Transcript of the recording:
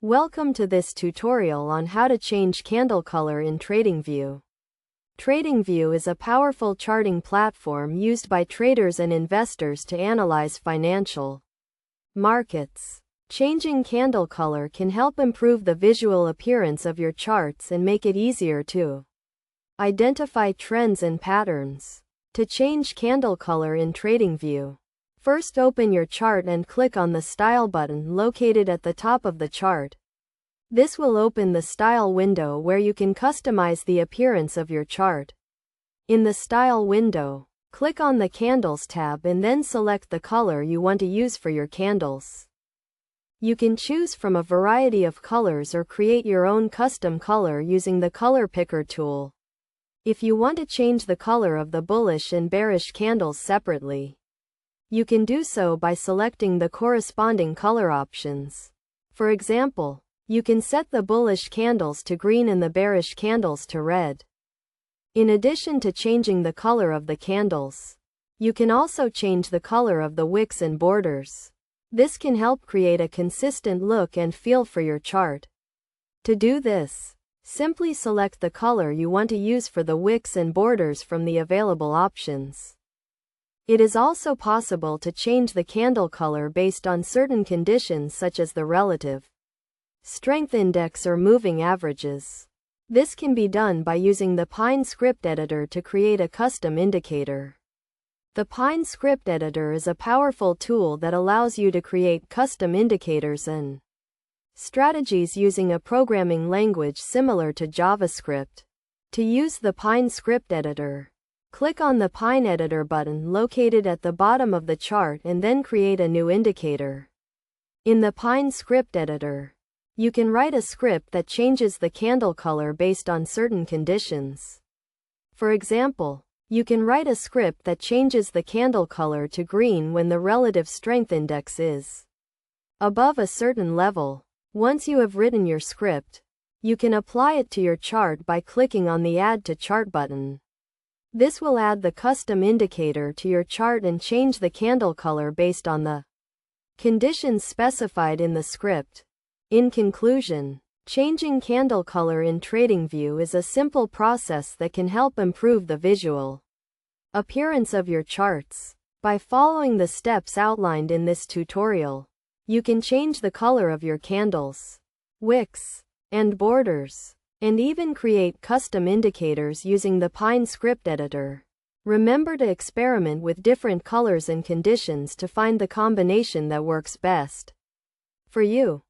Welcome to this tutorial on how to change candle color in Tradingview. Tradingview is a powerful charting platform used by traders and investors to analyze financial markets. Changing candle color can help improve the visual appearance of your charts and make it easier to identify trends and patterns. To change candle color in Tradingview, first open your chart and click on the Style button located at the top of the chart. This will open the Style window where you can customize the appearance of your chart. In the Style window, click on the Candles tab and then select the color you want to use for your candles. You can choose from a variety of colors or create your own custom color using the Color Picker tool. If you want to change the color of the bullish and bearish candles separately, you can do so by selecting the corresponding color options. For example, you can set the bullish candles to green and the bearish candles to red. In addition to changing the color of the candles, you can also change the color of the wicks and borders. This can help create a consistent look and feel for your chart. To do this, simply select the color you want to use for the wicks and borders from the available options. It is also possible to change the candle color based on certain conditions such as the relative strength index or moving averages. This can be done by using the Pine script editor to create a custom indicator. The Pine script editor is a powerful tool that allows you to create custom indicators and strategies using a programming language similar to JavaScript. To use the Pine script editor, click on the Pine editor button located at the bottom of the chart and then create a new indicator. In the Pine script editor, you can write a script that changes the candle color based on certain conditions. For example, you can write a script that changes the candle color to green when the relative strength index is above a certain level. Once you have written your script, you can apply it to your chart by clicking on the Add to Chart button. This will add the custom indicator to your chart and change the candle color based on the conditions specified in the script. In conclusion, changing candle color in Tradingview is a simple process that can help improve the visual appearance of your charts. By following the steps outlined in this tutorial, you can change the color of your candles, wicks, and borders, and even create custom indicators using the Pine script editor. Remember to experiment with different colors and conditions to find the combination that works best for you.